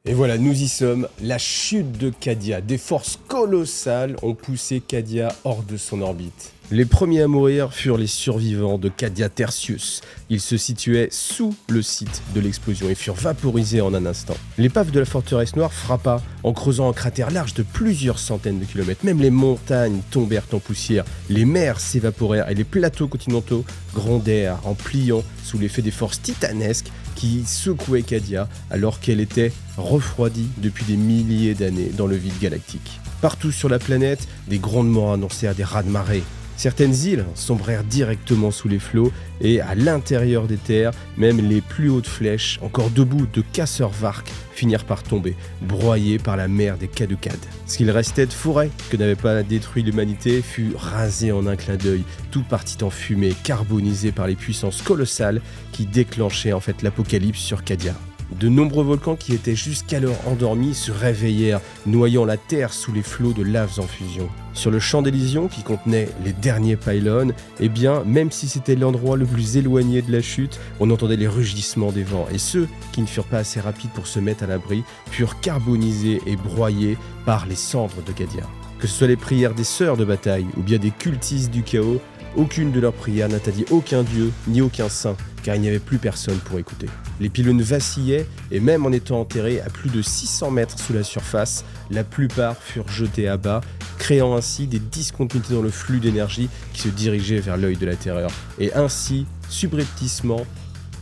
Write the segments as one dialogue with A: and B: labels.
A: Et voilà, nous y sommes, la chute de Cadia. Des forces colossales ont poussé Cadia hors de son orbite. Les premiers à mourir furent les survivants de Cadia Tertius. Ils se situaient sous le site de l'explosion et furent vaporisés en un instant. L'épave de la forteresse noire frappa en creusant un cratère large de plusieurs centaines de kilomètres. Même les montagnes tombèrent en poussière, les mers s'évaporèrent et les plateaux continentaux grondèrent en pliant sous l'effet des forces titanesques qui secouaient Cadia alors qu'elle était refroidie depuis des milliers d'années dans le vide galactique. Partout sur la planète, des grondements annoncèrent des raz-de-marée. Certaines îles sombrèrent directement sous les flots et à l'intérieur des terres, même les plus hautes flèches, encore debout de casseurs-varques, finirent par tomber, broyés par la mer des Caducades. Ce qu'il restait de forêt que n'avait pas détruit l'humanité fut rasé en un clin d'œil, tout partit en fumée, carbonisé par les puissances colossales qui déclenchaient en fait l'apocalypse sur Cadia. De nombreux volcans qui étaient jusqu'alors endormis se réveillèrent, noyant la terre sous les flots de laves en fusion. Sur le champ d'Elysion, qui contenait les derniers pylônes, eh bien, même si c'était l'endroit le plus éloigné de la chute, on entendait les rugissements des vents, et ceux qui ne furent pas assez rapides pour se mettre à l'abri furent carbonisés et broyés par les cendres de Cadia. Que ce soit les prières des sœurs de bataille ou bien des cultistes du chaos, aucune de leurs prières n'attendit aucun dieu ni aucun saint, car il n'y avait plus personne pour écouter. Les pylônes vacillaient, et même en étant enterrés à plus de 600 mètres sous la surface, la plupart furent jetés à bas, créant ainsi des discontinuités dans le flux d'énergie qui se dirigeait vers l'œil de la terreur. Et ainsi, subrepticement,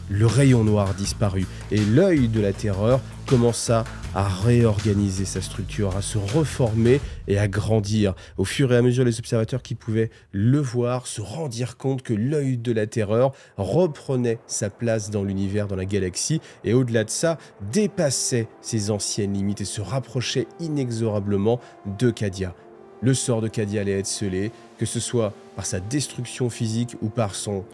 A: le rayon noir disparut, et l'œil de la terreur commença à réorganiser sa structure, à se reformer et à grandir. Au fur et à mesure, les observateurs qui pouvaient le voir se rendirent compte que l'œil de la terreur reprenait sa place dans l'univers, dans la galaxie, et au-delà de ça, dépassait ses anciennes limites et se rapprochait inexorablement de Cadia. Le sort de Cadia allait être scellé, que ce soit par sa destruction physique ou par son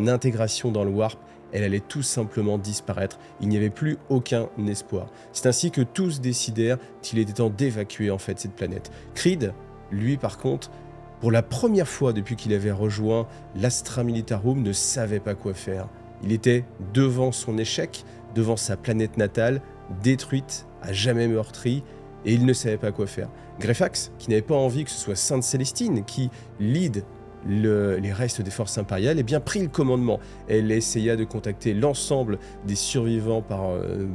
A: intégration dans le Warp. Elle allait tout simplement disparaître. Il n'y avait plus aucun espoir. C'est ainsi que tous décidèrent qu'il était temps d'évacuer en fait cette planète. Creed, lui par contre, pour la première fois depuis qu'il avait rejoint l'Astra Militarum, ne savait pas quoi faire. Il était devant son échec, devant sa planète natale, détruite, à jamais meurtrie, et il ne savait pas quoi faire. Greyfax, qui n'avait pas envie que ce soit Sainte Célestine qui lead les restes des forces impériales, eh bien, prit le commandement. Elle essaya de contacter l'ensemble des survivants par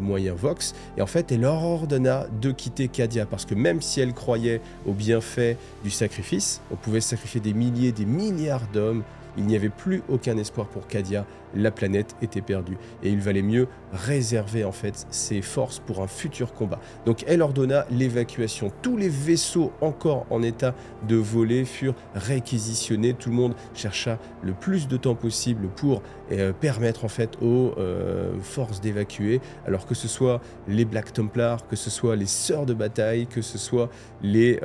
A: moyen Vox, et en fait, elle leur ordonna de quitter Cadia, parce que même si elle croyait au bienfait du sacrifice, on pouvait sacrifier des milliers, des milliards d'hommes, il n'y avait plus aucun espoir pour Cadia, la planète était perdue. Et il valait mieux réserver en fait ses forces pour un futur combat. Donc elle ordonna l'évacuation. Tous les vaisseaux encore en état de voler furent réquisitionnés. Tout le monde chercha le plus de temps possible pour permettre en fait aux forces d'évacuer. Alors que ce soit les Black Templars, que ce soit les Sœurs de bataille, que ce soit les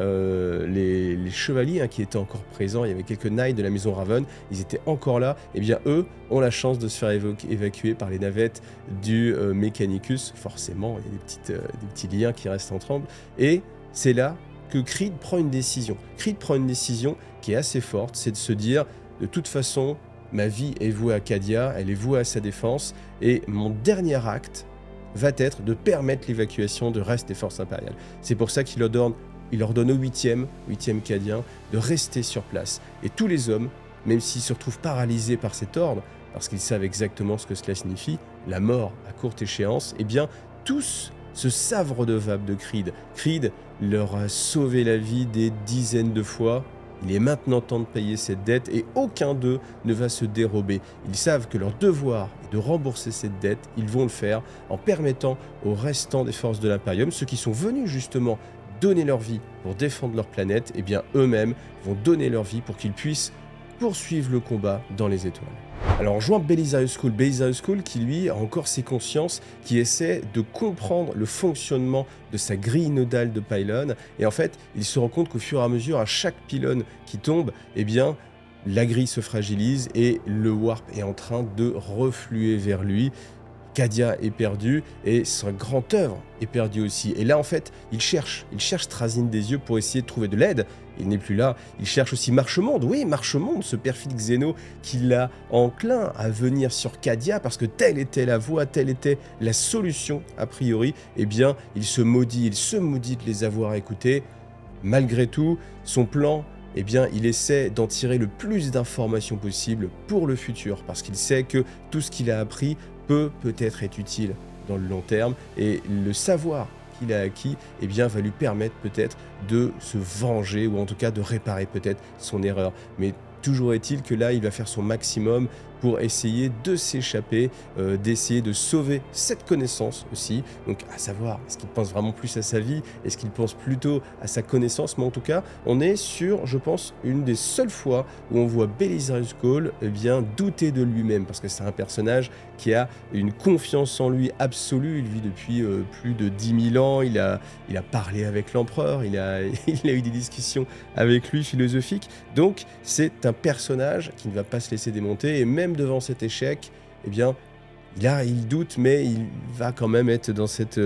A: chevaliers qui étaient encore présents. Il y avait quelques knights de la maison Raven. Ils étaient encore là, et bien eux ont la chance de se faire évacuer par les navettes du Mechanicus. Forcément, il y a des petits liens qui restent ensemble. Et c'est là que Creed prend une décision. Creed prend une décision qui est assez forte, c'est de se dire, de toute façon, ma vie est vouée à Cadia, elle est vouée à sa défense, et mon dernier acte va être de permettre l'évacuation de reste des forces impériales. C'est pour ça qu'il ordonne au 8e Cadien de rester sur place. Et tous les hommes, même s'ils se retrouvent paralysés par cet ordre, parce qu'ils savent exactement ce que cela signifie, la mort à courte échéance, eh bien, tous se savent redevables de Creed. Creed leur a sauvé la vie des dizaines de fois. Il est maintenant temps de payer cette dette et aucun d'eux ne va se dérober. Ils savent que leur devoir est de rembourser cette dette. Ils vont le faire en permettant aux restants des forces de l'Imperium, ceux qui sont venus justement donner leur vie pour défendre leur planète, eh bien eux-mêmes vont donner leur vie pour qu'ils puissent poursuivre le combat dans les étoiles. Alors on rejoint Belisarius Cawl qui lui a encore ses consciences, qui essaie de comprendre le fonctionnement de sa grille nodale de pylône, et en fait il se rend compte qu'au fur et à mesure, à chaque pylône qui tombe, eh bien la grille se fragilise et le warp est en train de refluer vers lui. Cadia est perdu et sa grande œuvre est perdue aussi. Et là, en fait, il cherche Trazyn des yeux pour essayer de trouver de l'aide. Il n'est plus là. Il cherche aussi Marchemonde. Oui, Marchemonde, ce perfide Xeno qui l'a enclin à venir sur Cadia parce que telle était la voie, telle était la solution a priori. Eh bien, il se maudit de les avoir écoutés. Malgré tout, son plan, eh bien, il essaie d'en tirer le plus d'informations possible pour le futur, parce qu'il sait que tout ce qu'il a appris peut-être être utile dans le long terme, et le savoir qu'il a acquis, eh bien, va lui permettre peut-être de se venger, ou en tout cas de réparer peut-être son erreur. Mais toujours est-il que là, il va faire son maximum pour essayer de s'échapper, d'essayer de sauver cette connaissance aussi. Donc à savoir, est-ce qu'il pense vraiment plus à sa vie? Est-ce qu'il pense plutôt à sa connaissance? Mais en tout cas, on est sur, je pense, une des seules fois où on voit Belisarius Cawl bien douter de lui-même, parce que c'est un personnage qui a une confiance en lui absolue. Il vit depuis plus de 10 000 ans, il a parlé avec l'empereur, il a eu des discussions avec lui philosophiques. Donc c'est un personnage qui ne va pas se laisser démonter, et même devant cet échec, eh bien, il doute, mais il va quand même être dans cette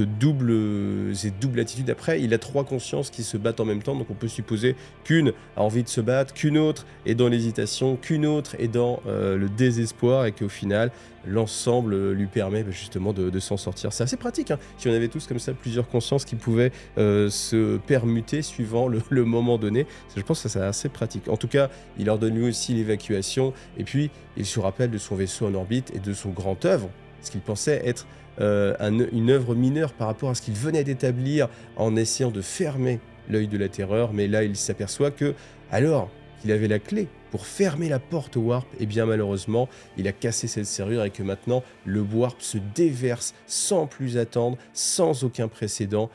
A: double attitude. Après, il a 3 consciences qui se battent en même temps, donc on peut supposer qu'une a envie de se battre, qu'une autre est dans l'hésitation, qu'une autre est dans le désespoir, et qu'au final, l'ensemble lui permet justement de s'en sortir. C'est assez pratique, hein, si on avait tous comme ça plusieurs consciences qui pouvaient se permuter suivant le moment donné. Je pense que c'est assez pratique. En tout cas, il ordonne lui aussi l'évacuation, et puis il se rappelle de son vaisseau en orbite et de son grand œuvre, ce qu'il pensait être une œuvre mineure par rapport à ce qu'il venait d'établir en essayant de fermer l'œil de la terreur. Mais là, il s'aperçoit que, alors qu'il avait la clé pour fermer la porte au Warp, et bien malheureusement, il a cassé cette serrure, et que maintenant, le Warp se déverse sans plus attendre, sans aucun précédent,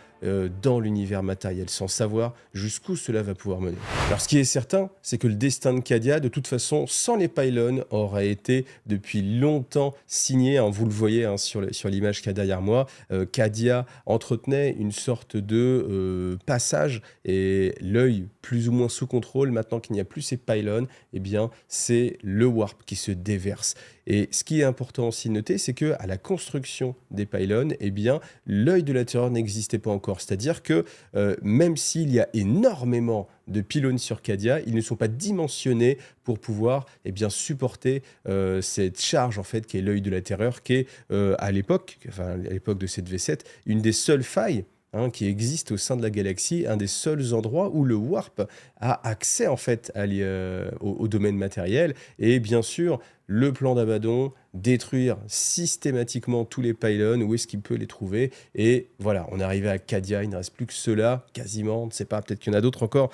A: dans l'univers matériel, sans savoir jusqu'où cela va pouvoir mener. Alors ce qui est certain, c'est que le destin de Cadia, de toute façon, sans les pylônes, aurait été depuis longtemps signé, hein. Vous le voyez, hein, sur l'image qu'il y a derrière moi. Cadia entretenait une sorte de passage, et l'œil plus ou moins sous contrôle, maintenant qu'il n'y a plus ces pylônes, eh bien c'est le Warp qui se déverse. Et ce qui est important aussi de noter, c'est qu'à la construction des pylônes, eh bien, l'œil de la terreur n'existait pas encore. C'est-à-dire que même s'il y a énormément de pylônes sur Cadia, ils ne sont pas dimensionnés pour pouvoir supporter cette charge en fait qui est l'œil de la terreur, qui est à l'époque de cette V7, une des seules failles qui existe au sein de la galaxie, un des seuls endroits où le Warp a accès en fait au domaine matériel. Et bien sûr, le plan d'Abaddon, détruire systématiquement tous les pylônes, où est-ce qu'il peut les trouver? Et voilà, on est arrivé à Cadia, il ne reste plus que ceux-là, quasiment, on ne sait pas, peut-être qu'il y en a d'autres encore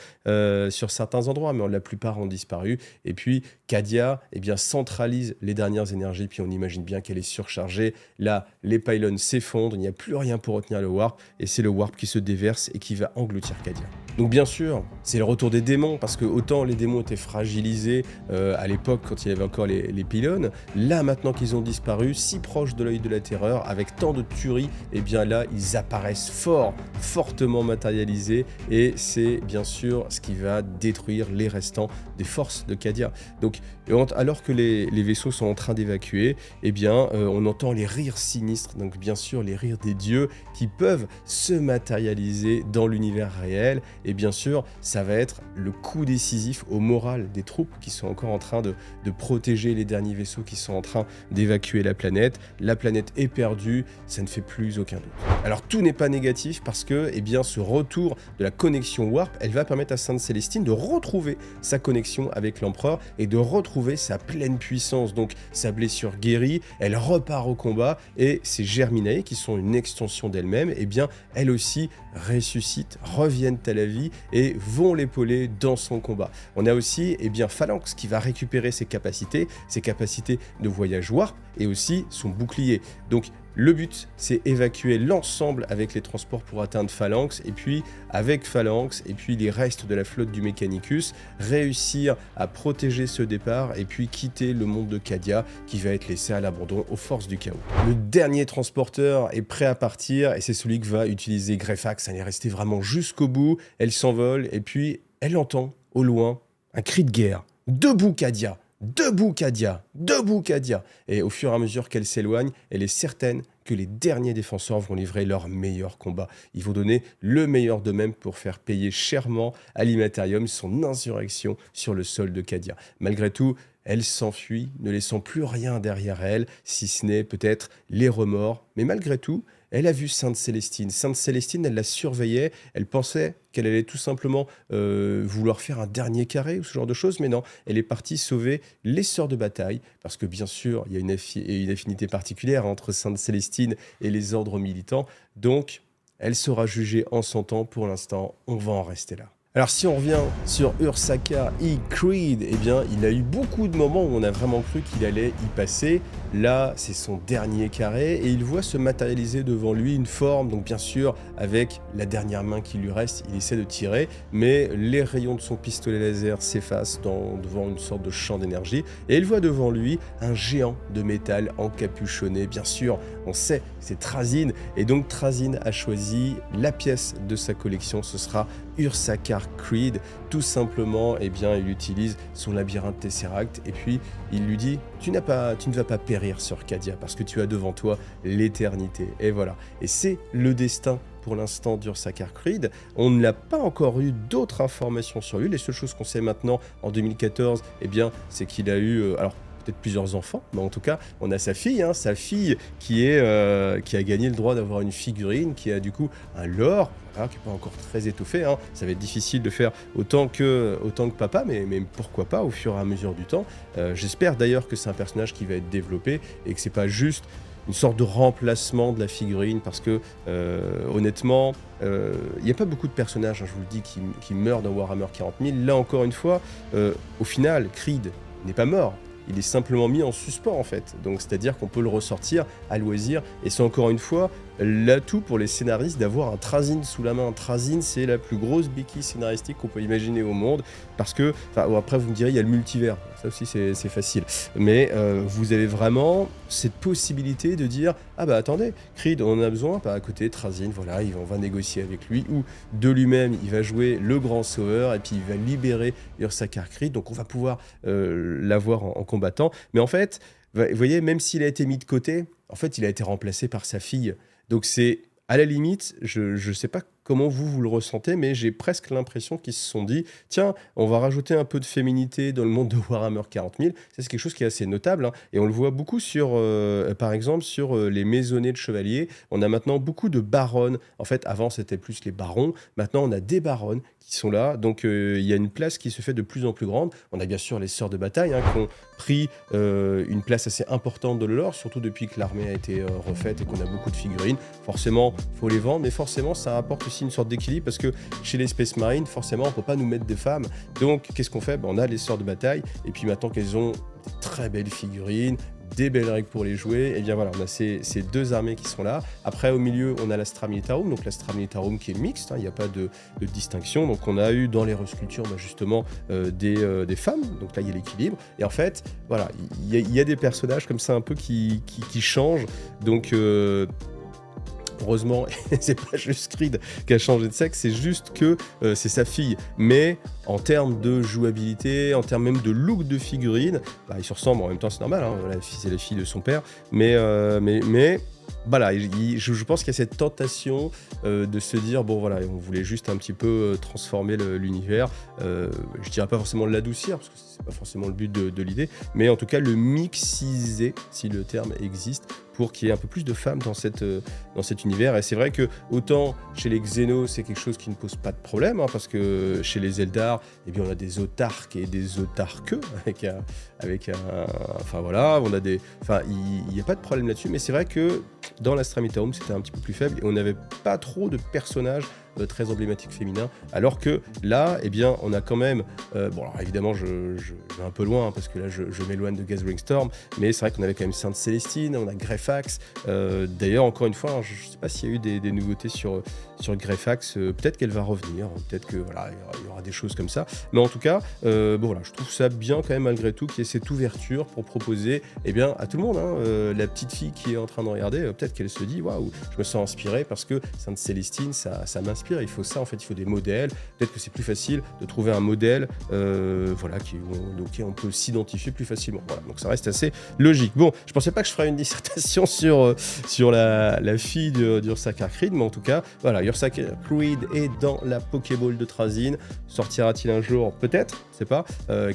A: sur certains endroits, mais la plupart ont disparu. Et puis Cadia centralise les dernières énergies, puis on imagine bien qu'elle est surchargée. Là, les pylônes s'effondrent, il n'y a plus rien pour retenir le Warp, et c'est le Warp qui se déverse et qui va engloutir Cadia. Donc bien sûr, c'est le retour des démons, parce que autant les démons étaient fragilisés à l'époque quand il y avait encore les pylônes, là maintenant qu'ils ont disparu, si proches de l'œil de la terreur, avec tant de tueries, et bien là ils apparaissent fortement matérialisés, et c'est bien sûr ce qui va détruire les restants des forces de Cadia. Donc alors que les vaisseaux sont en train d'évacuer, eh bien on entend les rires sinistres, donc bien sûr les rires des dieux qui peuvent se matérialiser dans l'univers réel. Et bien sûr, ça va être le coup décisif au moral des troupes qui sont encore en train de protéger les derniers vaisseaux qui sont en train d'évacuer la planète. La planète est perdue, ça ne fait plus aucun doute. Alors tout n'est pas négatif, parce que ce retour de la connexion Warp, elle va permettre à Sainte Célestine de retrouver sa connexion avec l'Empereur et de retrouver sa pleine puissance. Donc sa blessure guérie, elle repart au combat, et ces Germinae, qui sont une extension d'elle-même, elles aussi ressuscitent, reviennent à la vie et vont l'épauler dans son combat. On a aussi Phalanx qui va récupérer ses capacités de voyage Warp, et aussi son bouclier. Donc le but, c'est évacuer l'ensemble avec les transports pour atteindre Phalanx, et puis avec Phalanx et puis les restes de la flotte du Mechanicus, réussir à protéger ce départ et puis quitter le monde de Cadia qui va être laissé à l'abandon aux forces du chaos. Le dernier transporteur est prêt à partir, et c'est celui que va utiliser Greyfax. Elle est restée vraiment jusqu'au bout, elle s'envole, et puis elle entend au loin un cri de guerre. Debout Cadia! Debout Cadia, debout Cadia. Et au fur et à mesure qu'elle s'éloigne, elle est certaine que les derniers défenseurs vont livrer leur meilleur combat. Ils vont donner le meilleur d'eux-mêmes pour faire payer chèrement à l'Immaterium son insurrection sur le sol de Cadia. Malgré tout, elle s'enfuit, ne laissant plus rien derrière elle, si ce n'est peut-être les remords. Mais malgré tout, elle a vu Sainte Célestine. Sainte Célestine, elle la surveillait, elle pensait qu'elle allait tout simplement vouloir faire un dernier carré ou ce genre de choses, mais non, elle est partie sauver les sœurs de bataille, parce que bien sûr, il y a une affinité particulière entre Sainte Célestine et les ordres militants, donc elle sera jugée en son temps. Pour l'instant, on va en rester là. Alors si on revient sur Ursaca et Creed, eh bien il a eu beaucoup de moments où on a vraiment cru qu'il allait y passer. Là, c'est son dernier carré et il voit se matérialiser devant lui une forme. Donc bien sûr, avec la dernière main qui lui reste, il essaie de tirer, mais les rayons de son pistolet laser s'effacent devant une sorte de champ d'énergie. Et il voit devant lui un géant de métal encapuchonné. Bien sûr, on sait, c'est Trazyn. Et donc Trazyn a choisi la pièce de sa collection, ce sera Ursaca Creed. Tout simplement, eh bien, il utilise son labyrinthe Tesseract et puis il lui dit tu ne vas pas périr sur Cadia parce que tu as devant toi l'éternité. Et voilà. Et c'est le destin pour l'instant d'Ursaca Creed. On n'a pas encore eu d'autres informations sur lui. Les seules choses qu'on sait maintenant en 2014, eh bien, c'est qu'il a eu alors peut-être plusieurs enfants, mais en tout cas, on a sa fille qui a gagné le droit d'avoir une figurine, qui a du coup un lore, voilà, qui n'est pas encore très étoffé. Ça va être difficile de faire autant que papa, mais pourquoi pas au fur et à mesure du temps. J'espère d'ailleurs que c'est un personnage qui va être développé et que c'est pas juste une sorte de remplacement de la figurine, parce que honnêtement, il n'y a pas beaucoup de personnages, je vous le dis, qui meurent dans Warhammer 40 000. Là encore une fois, au final, Creed n'est pas mort. Il est simplement mis en suspens en fait, donc c'est-à-dire qu'on peut le ressortir à loisir, et c'est encore une fois l'atout pour les scénaristes d'avoir un Trazyn sous la main. Un Trazyn, c'est la plus grosse béquille scénaristique qu'on peut imaginer au monde, parce que, après vous me direz, il y a le multivers, ça aussi c'est facile, mais vous avez vraiment cette possibilité de dire, ah bah attendez, Creed on en a besoin, à côté Trazyn, voilà, on va négocier avec lui, ou de lui-même il va jouer le grand sauveur, et puis il va libérer Ursaca Creed, donc on va pouvoir l'avoir en combattant. Mais en fait, vous voyez, même s'il a été mis de côté, en fait il a été remplacé par sa fille. Donc c'est, à la limite, je sais pas comment vous le ressentez, mais j'ai presque l'impression qu'ils se sont dit, tiens, on va rajouter un peu de féminité dans le monde de Warhammer 40 000. C'est quelque chose qui est assez notable, et on le voit beaucoup sur, par exemple, sur les maisonnées de chevaliers. On a maintenant beaucoup de baronnes. En fait, avant, c'était plus les barons. Maintenant, on a des baronnes qui sont là. Donc, il y a une place qui se fait de plus en plus grande. On a bien sûr les sœurs de bataille qui ont pris une place assez importante dans le lore, surtout depuis que l'armée a été refaite et qu'on a beaucoup de figurines. Forcément, il faut les vendre, mais forcément, ça apporte aussi une sorte d'équilibre, parce que chez les Space Marines, forcément, on peut pas nous mettre des femmes. Donc, qu'est-ce qu'on fait? On a les sœurs de bataille, et puis maintenant qu'elles ont des très belles figurines, des belles règles pour les jouer, et bien voilà, on a ces deux armées qui sont là. Après, au milieu, on a l'Astra Militarum, donc l'Astra Militarum qui est mixte, il n'y a pas de distinction. Donc on a eu dans les resculptures justement des femmes, donc là il y a l'équilibre. Et en fait, voilà, il y a des personnages comme ça un peu qui changent. Donc heureusement, c'est pas juste Creed qui a changé de sexe, c'est juste que c'est sa fille. Mais en termes de jouabilité, en termes même de look de figurine, ils se ressemblent. En même temps, c'est normal, c'est la fille de son père. Mais voilà, je pense qu'il y a cette tentation de se dire, bon voilà, on voulait juste un petit peu transformer l'univers. Je dirais pas forcément l'adoucir, parce que c'est pas forcément le but de l'idée, mais en tout cas le mixiser, si le terme existe, pour qu'il y ait un peu plus de femmes dans cet univers. Et c'est vrai que autant chez les Xénos, c'est quelque chose qui ne pose pas de problème, parce que chez les Eldar, eh bien, on a des autarques et des autarques enfin voilà, on a des, enfin il n'y a pas de problème là-dessus, mais c'est vrai que dans l'Astra Militarum, c'était un petit peu plus faible et on n'avait pas trop de personnages très emblématiques féminins, alors que là, eh bien, on a quand même, bon alors évidemment je vais un peu loin, parce que là je m'éloigne de Gathering Storm, mais c'est vrai qu'on avait quand même Sainte Célestine, on a Greyfax, d'ailleurs encore une fois, je ne sais pas s'il y a eu des nouveautés sur Greyfax, peut-être qu'elle va revenir, peut-être que voilà, il y aura des choses comme ça, mais en tout cas, bon voilà, je trouve ça bien quand même malgré tout qu'il y ait cette ouverture pour proposer, eh bien, à tout le monde, la petite fille qui est en train de regarder, peut-être qu'elle se dit, waouh, je me sens inspiré parce que Sainte Célestine, ça m'inspire. s'inspire, il faut ça en fait, il faut des modèles. Peut-être que c'est plus facile de trouver un modèle voilà, auquel on peut s'identifier plus facilement. Voilà, donc ça reste assez logique. Bon, je pensais pas que je ferais une dissertation sur la fille d'Ursa Creed, mais en tout cas, voilà, Ursa Creed est dans la Pokéball de Trazyn. Sortira-t-il un jour? Peut-être, je sais pas.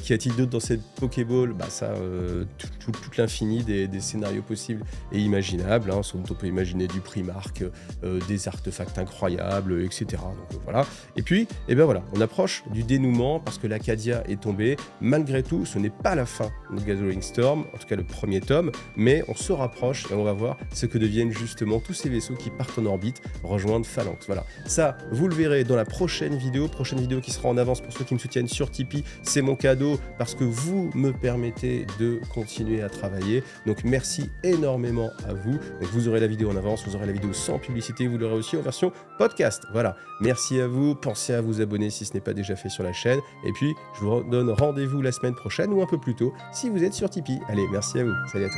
A: Qu'y a-t-il d'autre dans cette Pokéball? Bah ça, toute l'infini des scénarios possibles et imaginables. Hein. On peut imaginer du Primark, des artefacts incroyables, etc. Donc voilà. Et puis, eh ben voilà, on approche du dénouement parce que l'Acadia est tombée. Malgré tout, ce n'est pas la fin de Gathering Storm, en tout cas le premier tome, mais on se rapproche et on va voir ce que deviennent justement tous ces vaisseaux qui partent en orbite rejoindre Phalanx. Voilà, ça, vous le verrez dans la prochaine vidéo qui sera en avance pour ceux qui me soutiennent sur Tipeee. C'est mon cadeau parce que vous me permettez de continuer à travailler. Donc merci énormément à vous. Donc vous aurez la vidéo en avance, vous aurez la vidéo sans publicité, vous l'aurez aussi en version podcast. Voilà, merci à vous. Pensez à vous abonner si ce n'est pas déjà fait sur la chaîne. Et puis, je vous donne rendez-vous la semaine prochaine ou un peu plus tôt si vous êtes sur Tipeee. Allez, merci à vous. Salut à tous.